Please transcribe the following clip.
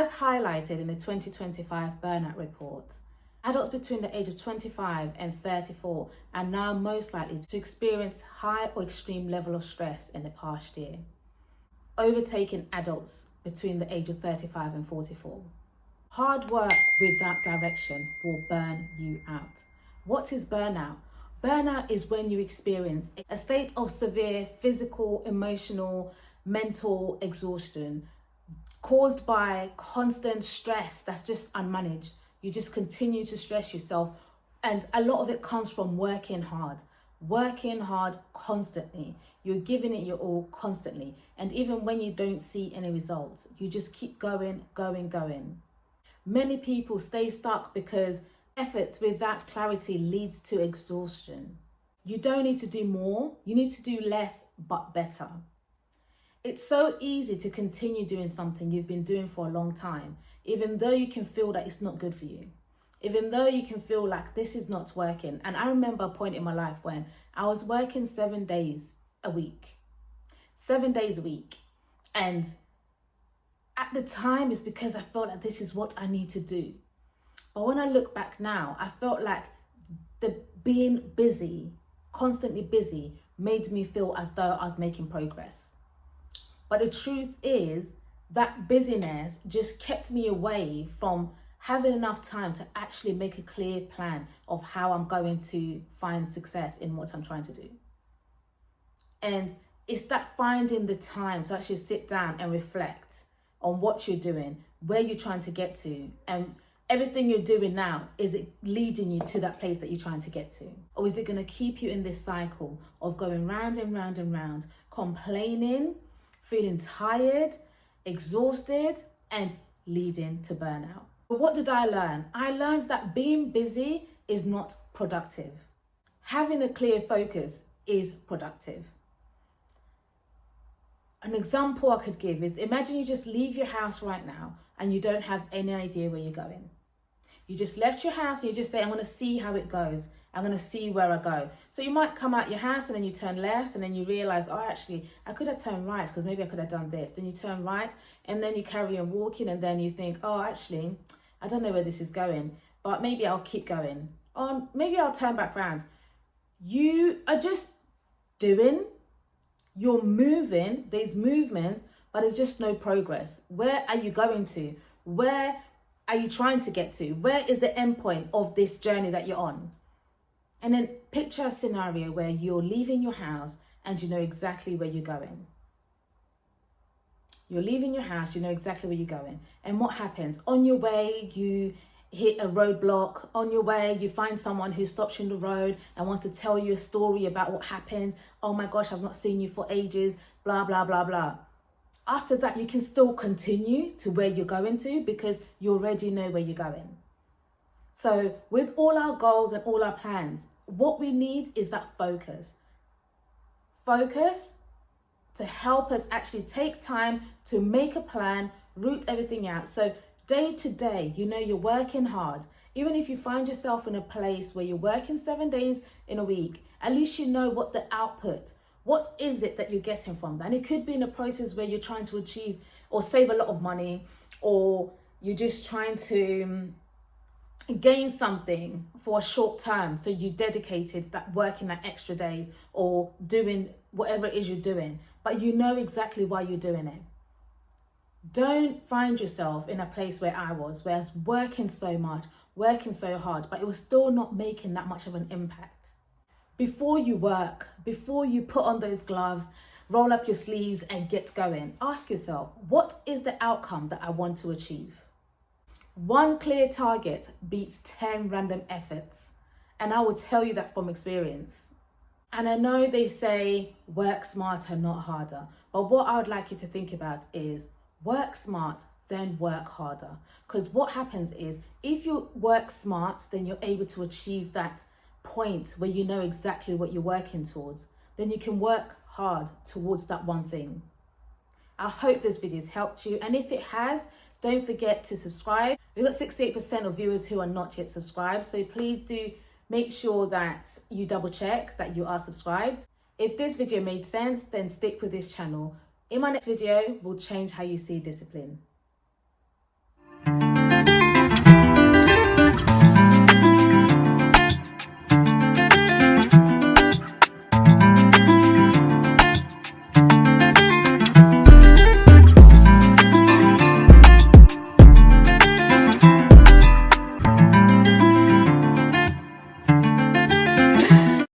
As highlighted in the 2025 Burnout report, adults between the age of 25 and 34 are now most likely to experience high or extreme level of stress in the past year, overtaking adults between the age of 35 and 44. Hard work without direction will burn you out. What is burnout? Burnout is when you experience a state of severe physical, emotional, mental exhaustion caused by constant stress that's just unmanaged. You just continue to stress yourself, and a lot of it comes from working hard constantly. You're giving it your all constantly, and even when you don't see any results, you just keep going. Many people stay stuck because effort without clarity leads to exhaustion. You don't need to do more, you need to do less but better. It's so easy to continue doing something you've been doing for a long time, even though you can feel that it's not good for you, even though you can feel like this is not working. And I remember a point in my life when I was working 7 days a week. And at the time, it's because I felt like this is what I need to do. But when I look back now, I felt like the being busy, constantly busy, made me feel as though I was making progress. But the truth is that busyness just kept me away from having enough time to actually make a clear plan of how I'm going to find success in what I'm trying to do. And it's that finding the time to actually sit down and reflect on what you're doing, where you're trying to get to, and everything you're doing now, is it leading you to that place that you're trying to get to? Or is it going to keep you in this cycle of going round and round and round, complaining, feeling tired, exhausted, and leading to burnout? But what did I learn? I learned that being busy is not productive. Having a clear focus is productive. An example I could give is, imagine you just leave your house right now and you don't have any idea where you're going. You just left your house and you just say, I'm going to see how it goes. I'm going to see where I go. So you might come out your house and then you turn left and then you realize, oh, actually, I could have turned right because maybe I could have done this. Then you turn right and then you carry on walking and then you think, oh, actually, I don't know where this is going, but maybe I'll keep going. Or maybe I'll turn back round. You are just doing, you're moving, there's movement, but there's just no progress. Where are you going to? Where are you trying to get to? Where is the end point of this journey that you're on? And then picture a scenario where you're leaving your house and you know exactly where you're going. You're leaving your house, you know exactly where you're going. And what happens? On your way, you hit a roadblock. On your way, you find someone who stops you on the road and wants to tell you a story about what happened. Oh my gosh, I've not seen you for ages, blah, blah, blah, blah. After that, you can still continue to where you're going to because you already know where you're going. So with all our goals and all our plans, what we need is that focus. Focus to help us actually take time to make a plan, route everything out. So day to day, you know you're working hard. Even if you find yourself in a place where you're working 7 days in a week, at least you know what the output, what is it that you're getting from that? And it could be in a process where you're trying to achieve or save a lot of money, or you're just trying to gain something for a short term. So you dedicated that working that extra days or doing whatever it is you're doing, but you know exactly why you're doing it. Don't find yourself in a place where I was, where I was working so much, working so hard, but it was still not making that much of an impact. Before you work, before you put on those gloves, roll up your sleeves and get going, ask yourself, what is the outcome that I want to achieve? One clear target beats 10 random efforts. And I will tell you that from experience. And I know they say work smarter, not harder. But what I would like you to think about is work smart, then work harder. Because what happens is if you work smart, then you're able to achieve that point where you know exactly what you're working towards. Then you can work hard towards that one thing. I hope this video has helped you. And if it has, don't forget to subscribe. We've got 68% of viewers who are not yet subscribed. So please do make sure that you double check that you are subscribed. If this video made sense, then stick with this channel. In my next video, we'll change how you see discipline.